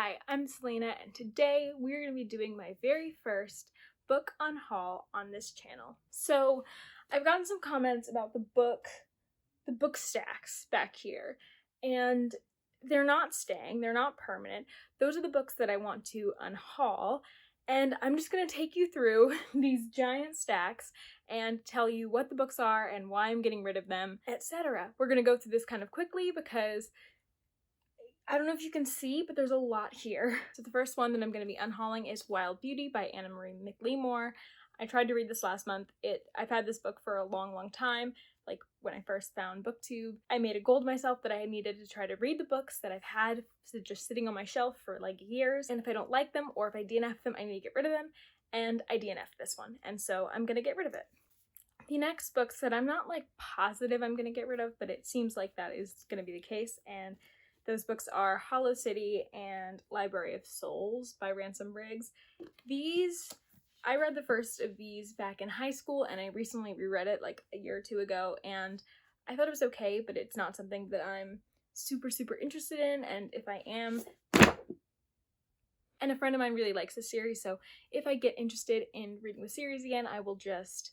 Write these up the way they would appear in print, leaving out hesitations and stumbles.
Hi, I'm Selena, and today we're going to be doing my very first book on haul on this channel. So I've gotten some comments about the book stacks back here, and they're not staying, they're not permanent. Those are the books that I want to unhaul, and I'm just going to take you through these giant stacks and tell you what the books are and why I'm getting rid of them, etc. We're going to go through this kind of quickly because I don't know if you can see, but there's a lot here. So the first one that I'm going to be unhauling is Wild Beauty by Anna Marie McLemore. I tried to read this last month. I've had this book for a long time. Like when I first found BookTube, I made a goal to myself that I needed to try to read the books that I've had just sitting on my shelf for like years. And if I don't like them or if I DNF them, I need to get rid of them. And I DNF'd this one. And so I'm going to get rid of it. The next books that I'm not like positive I'm going to get rid of, but it seems like that is going to be the case. And those books are Hollow City and Library of Souls by Ransom Briggs. I read the first of these back in high school, and I recently reread it like a year or two ago, and I thought it was okay, but it's not something that I'm super interested in, and if I am, and a friend of mine really likes this series, so if I get interested in reading the series again, I will just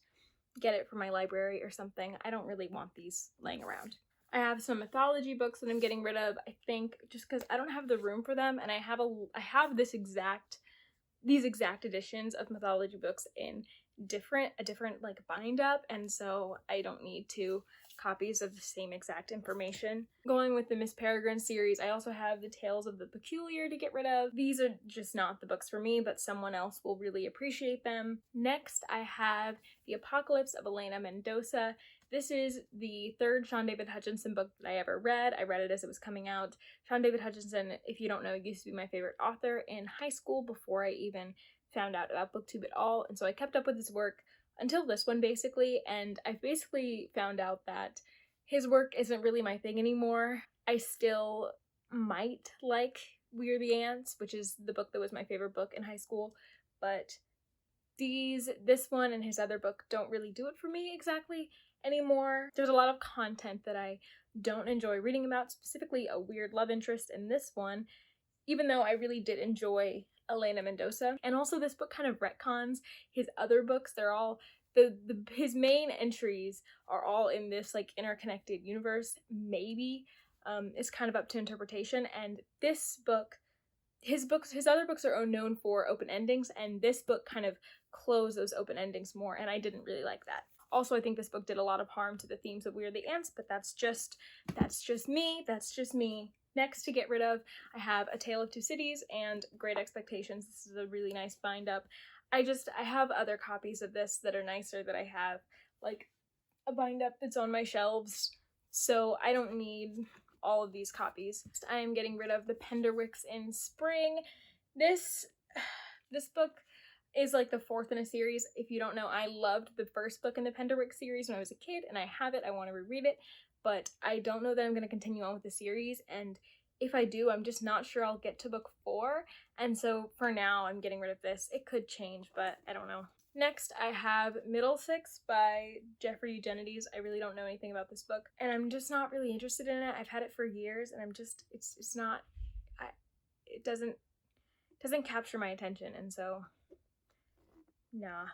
get it from my library or something. I don't really want these laying around. I have some mythology books that I'm getting rid of, I think, just because I don't have the room for them, and I have these exact editions of mythology books in a different like bind up, and so I don't need two copies of the same exact information. Going with the Miss Peregrine series, I also have the Tales of the Peculiar to get rid of. These are just not the books for me, but someone else will really appreciate them. Next, I have The Apocalypse of Elena Mendoza. This is the third Sean David Hutchinson book that I ever read. I read it as it was coming out. Sean David Hutchinson, if you don't know, used to be my favorite author in high school before I even found out about BookTube at all, and so I kept up with his work until this one basically, and I've basically found out that his work isn't really my thing anymore. I still might like We Are the Ants, which is the book that was my favorite book in high school, but this one and his other book don't really do it for me exactly anymore. There's a lot of content that I don't enjoy reading about, specifically a weird love interest in this one, even though I really did enjoy Elena Mendoza. And also this book kind of retcons his other books. They're all, his main entries are all in this like interconnected universe, maybe. It's kind of up to interpretation, and this book, his other books are known for open endings, and this book kind of closed those open endings more, and I didn't really like that. Also, I think this book did a lot of harm to the themes of We Are the Ants, but that's just me. Next to get rid of, I have A Tale of Two Cities and Great Expectations. This is a really nice bind up. I have other copies of this that are nicer that I have, like a bind up that's on my shelves, so I don't need all of these copies. I am getting rid of The Penderwicks in Spring. This book is like the fourth in a series. If you don't know, I loved the first book in the Penderwick series when I was a kid, and I have it. I want to reread it, but I don't know that I'm going to continue on with the series, and if I do, I'm just not sure I'll get to book 4, and so for now, I'm getting rid of this. It could change, but I don't know. Next, I have Middlesex by Jeffrey Eugenides. I really don't know anything about this book, and I'm just not really interested in it. I've had it for years, and it doesn't capture my attention, and so nah.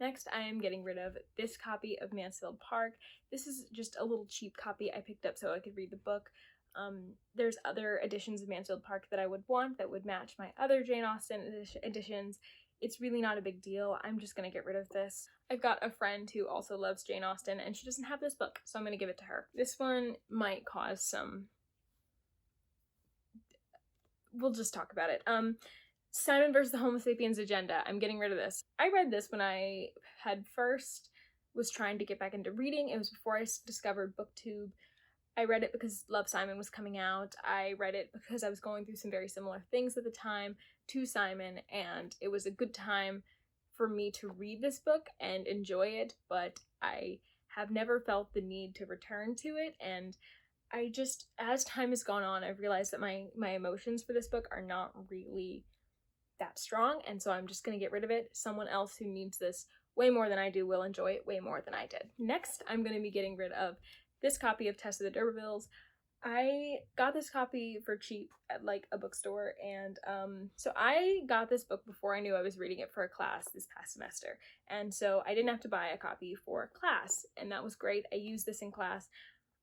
Next, I am getting rid of this copy of Mansfield Park. This is just a little cheap copy I picked up so I could read the book. There's other editions of Mansfield Park that I would want that would match my other Jane Austen editions. It's really not a big deal. I'm just gonna get rid of this. I've got a friend who also loves Jane Austen, and she doesn't have this book, so I'm gonna give it to her. This one might cause some... We'll just talk about it. Simon vs. the Homo Sapiens Agenda. I'm getting rid of this. I read this when I had first was trying to get back into reading. It was before I discovered BookTube. I read it because Love, Simon was coming out. I read it because I was going through some very similar things at the time to Simon, and it was a good time for me to read this book and enjoy it, but I have never felt the need to return to it, and I just, as time has gone on, I've realized that my emotions for this book are not really that strong, and so I'm just gonna get rid of it. Someone else who needs this way more than I do will enjoy it way more than I did. Next, I'm gonna be getting rid of this copy of Tess of the D'Urbervilles. I got this copy for cheap at like a bookstore, and so I got this book before I knew I was reading it for a class this past semester, and so I didn't have to buy a copy for class, and that was great. I used this in class.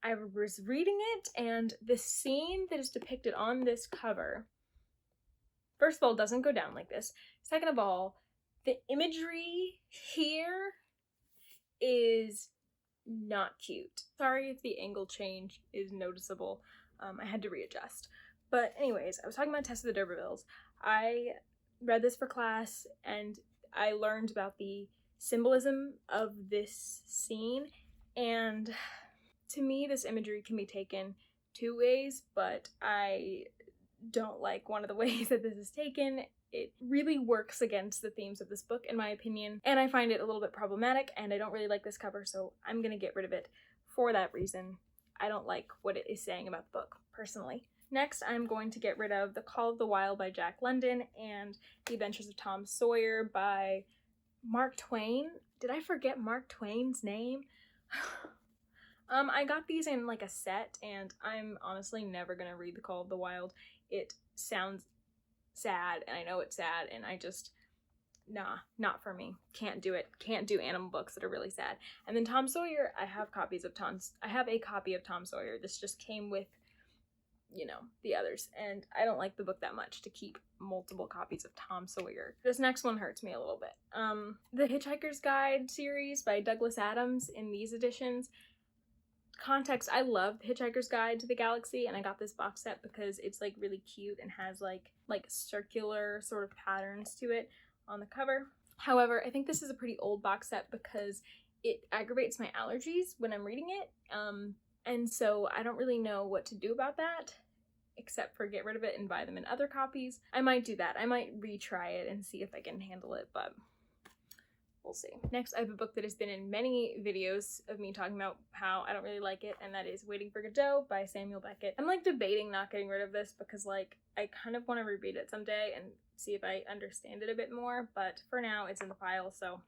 I was reading it, and the scene that is depicted on this cover, first of all, doesn't go down like this. Second of all, the imagery here is not cute. Sorry if the angle change is noticeable. I had to readjust. But anyways, I was talking about Tess of the D'Urbervilles. I read this for class, and I learned about the symbolism of this scene, and to me this imagery can be taken two ways, but I don't like one of the ways that this is taken. It really works against the themes of this book, in my opinion, and I find it a little bit problematic, and I don't really like this cover, so I'm gonna get rid of it for that reason. I don't like what it is saying about the book, personally. Next, I'm going to get rid of The Call of the Wild by Jack London and The Adventures of Tom Sawyer by Mark Twain. Did I forget Mark Twain's name? I got these in like a set, and I'm honestly never gonna read The Call of the Wild. It sounds sad, and I know it's sad, and I just, not for me. Can't do it. Can't do animal books that are really sad. And then Tom Sawyer, I have a copy of Tom Sawyer. This just came with, you know, the others, and I don't like the book that much to keep multiple copies of Tom Sawyer. This next one hurts me a little bit. The Hitchhiker's Guide series by Douglas Adams in these editions. Context, I love Hitchhiker's Guide to the Galaxy, and I got this box set because it's like really cute and has like circular sort of patterns to it on the cover. However, I think this is a pretty old box set because it aggravates my allergies when I'm reading it, and so I don't really know what to do about that except for get rid of it and buy them in other copies. I might do that. I might retry it and see if I can handle it, but we'll see. Next, I have a book that has been in many videos of me talking about how I don't really like it, and that is Waiting for Godot by Samuel Beckett. I'm like debating not getting rid of this because like I kind of want to reread it someday and see if I understand it a bit more, but for now it's in the pile, so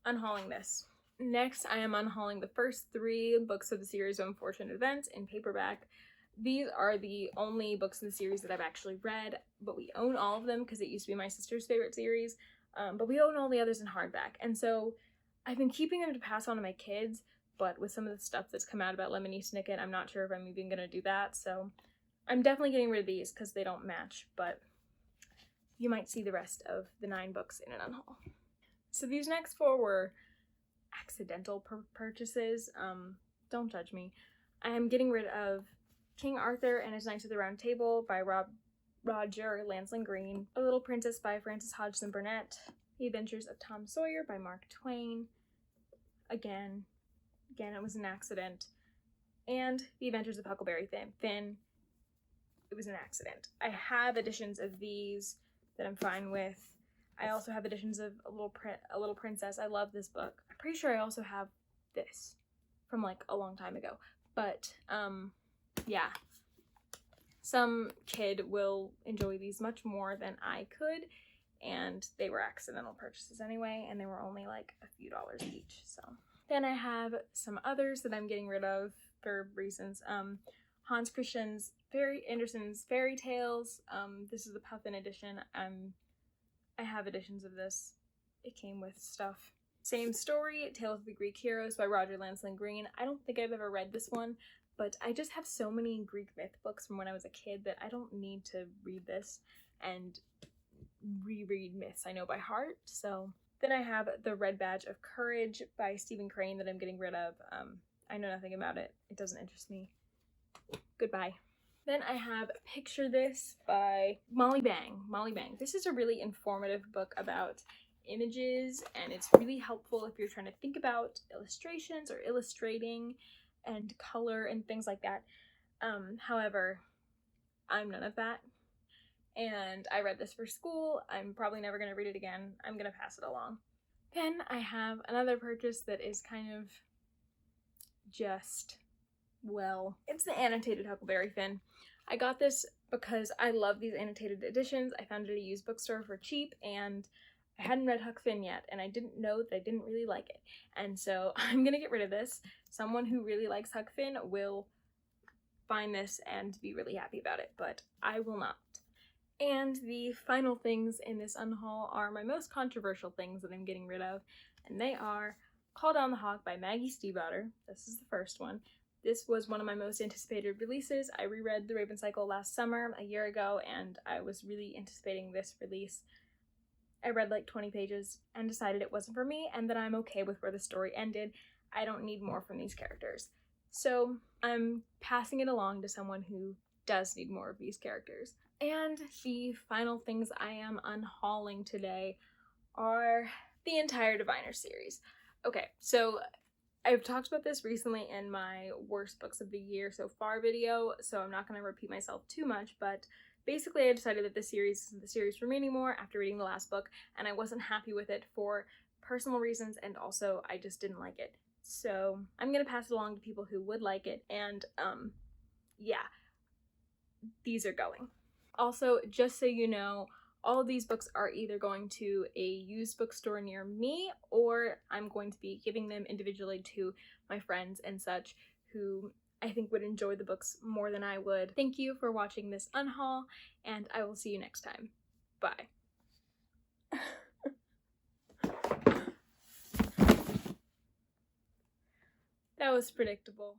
unhauling this. Next, I am unhauling the first 3 books of the series of Unfortunate Events in paperback. These are the only books in the series that I've actually read, but we own all of them because it used to be my sister's favorite series. But we own all the others in hardback, and so I've been keeping them to pass on to my kids, but with some of the stuff that's come out about Lemony Snicket, I'm not sure if I'm even gonna do that, so I'm definitely getting rid of these because they don't match, but you might see the rest of the 9 books in an unhaul. So these next 4 were accidental purchases. Don't judge me. I am getting rid of King Arthur and His Knights of the Round Table by Roger Lansling Green, A Little Princess by Frances Hodgson Burnett, The Adventures of Tom Sawyer by Mark Twain, again it was an accident, and The Adventures of Huckleberry Finn, it was an accident. I have editions of these that I'm fine with. I also have editions of A Little Princess. I love this book. I'm pretty sure I also have this from like a long time ago, but yeah. Some kid will enjoy these much more than I could, and they were accidental purchases anyway, and they were only like a few dollars each, so. Then I have some others that I'm getting rid of for reasons. Hans Christian Andersen's Fairy Tales. This is the Puffin edition. I have editions of this. It came with stuff. Same Story, Tales of the Greek Heroes by Roger Lansling Green. I don't think I've ever read this one, but I just have so many Greek myth books from when I was a kid that I don't need to read this and reread myths I know by heart, so. Then I have The Red Badge of Courage by Stephen Crane that I'm getting rid of. I know nothing about it. It doesn't interest me. Goodbye. Then I have Picture This by Molly Bang. This is a really informative book about images, and it's really helpful if you're trying to think about illustrations or illustrating and color and things like that. However, I'm none of that, and I read this for school. I'm probably never going to read it again. I'm going to pass it along. Then I have another purchase that is kind of just, well, it's the annotated Huckleberry Finn. I got this because I love these annotated editions. I found it at a used bookstore for cheap, and I hadn't read Huck Finn yet, and I didn't know that I didn't really like it. And so I'm gonna get rid of this. Someone who really likes Huck Finn will find this and be really happy about it, but I will not. And the final things in this unhaul are my most controversial things that I'm getting rid of, and they are Call Down the Hawk by Maggie Stiefvater. This is the first one. This was one of my most anticipated releases. I reread The Raven Cycle last summer, a year ago, and I was really anticipating this release. I read like 20 pages and decided it wasn't for me, and that I'm okay with where the story ended. I don't need more from these characters. So I'm passing it along to someone who does need more of these characters. And the final things I am unhauling today are the entire Diviner series. Okay, so I've talked about this recently in my worst books of the year so far video, so I'm not going to repeat myself too much, but basically I decided that this series isn't the series for me anymore after reading the last book, and I wasn't happy with it for personal reasons, and also I just didn't like it. So I'm going to pass it along to people who would like it, and yeah, these are going. Also, just so you know, all of these books are either going to a used bookstore near me, or I'm going to be giving them individually to my friends and such who I think would enjoy the books more than I would. Thank you for watching this unhaul, and I will see you next time. Bye. That was predictable.